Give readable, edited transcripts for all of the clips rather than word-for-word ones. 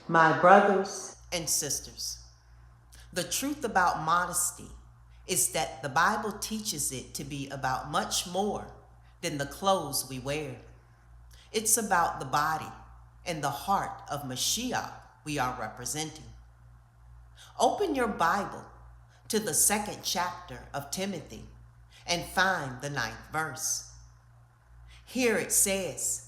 My brothers and sisters, the truth about modesty is that the Bible teaches it to be about much more than the clothes we wear. It's about the body and the heart of Mashiach we are representing. Open your Bible to the second chapter of Timothy and find the 9th verse. Here it says,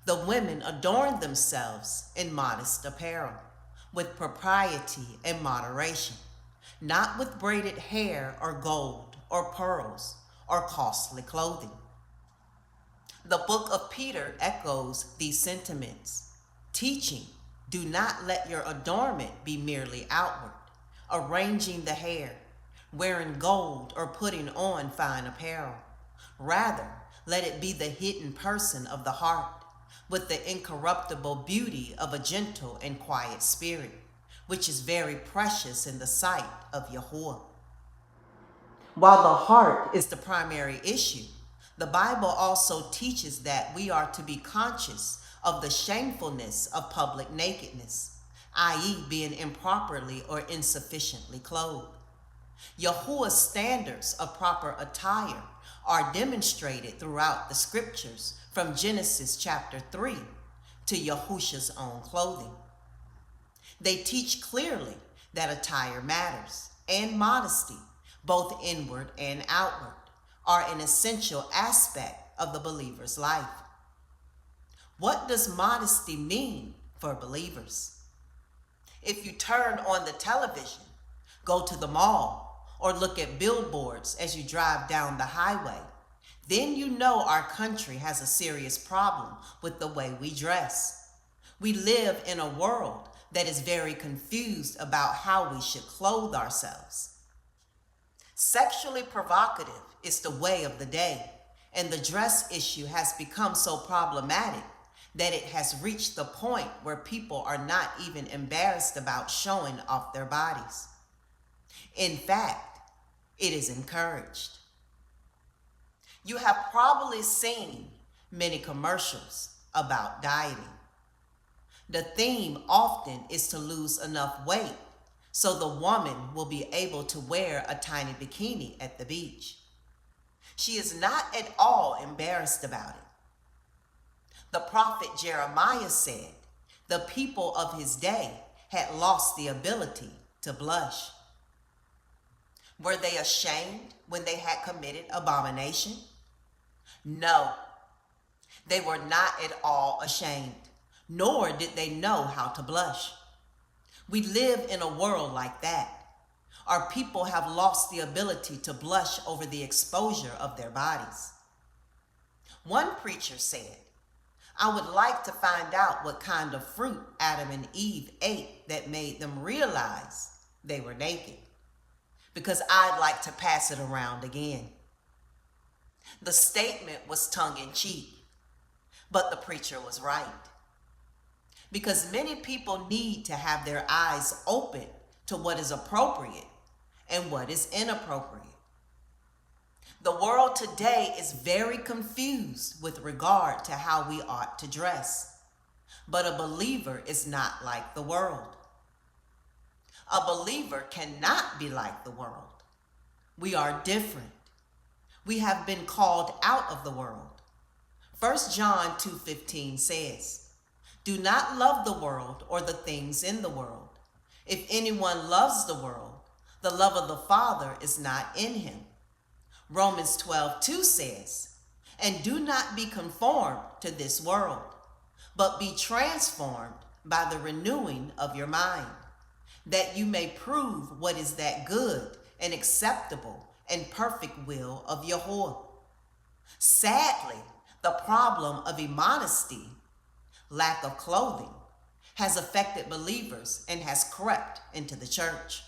"The women adorn themselves in modest apparel, with propriety and moderation, not with braided hair or gold or pearls or costly clothing." The book of Peter echoes these sentiments, teaching, do not let your adornment be merely outward, arranging the hair, wearing gold, or putting on fine apparel. Rather, let it be the hidden person of the heart, with the incorruptible beauty of a gentle and quiet spirit, which is very precious in the sight of Yahuwah. While the heart is the primary issue, the Bible also teaches that we are to be conscious of the shamefulness of public nakedness, i.e., being improperly or insufficiently clothed. Yahuwah's standards of proper attire are demonstrated throughout the scriptures from Genesis chapter 3 to Yahusha's own clothing. They teach clearly that attire matters, and modesty, both inward and outward, are an essential aspect of the believer's life. What does modesty mean for believers? If you turn on the television, go to the mall, or look at billboards as you drive down the highway, then you know our country has a serious problem with the way we dress. We live in a world that is very confused about how we should clothe ourselves. Sexually provocative is the way of the day, and the dress issue has become so problematic that it has reached the point where people are not even embarrassed about showing off their bodies. In fact, it is encouraged. You have probably seen many commercials about dieting. The theme often is to lose enough weight so the woman will be able to wear a tiny bikini at the beach. She is not at all embarrassed about it. The prophet Jeremiah said the people of his day had lost the ability to blush. Were they ashamed when they had committed abomination? No, they were not at all ashamed, nor did they know how to blush. We live in a world like that. Our people have lost the ability to blush over the exposure of their bodies. One preacher said, "I would like to find out what kind of fruit Adam and Eve ate that made them realize they were naked, because I'd like to pass it around again." The statement was tongue-in-cheek, but the preacher was right. Because many people need to have their eyes open to what is appropriate and what is inappropriate. The world today is very confused with regard to how we ought to dress, but a believer is not like the world. A believer cannot be like the world. We are different. We have been called out of the world. 1 John 2:15 says, "Do not love the world or the things in the world. If anyone loves the world, the love of the Father is not in him." Romans 12:2 says, "And do not be conformed to this world, but be transformed by the renewing of your mind, that you may prove what is that good and acceptable and perfect will of Yahuwah." Sadly, the problem of immodesty, lack of clothing, has affected believers and has crept into the church.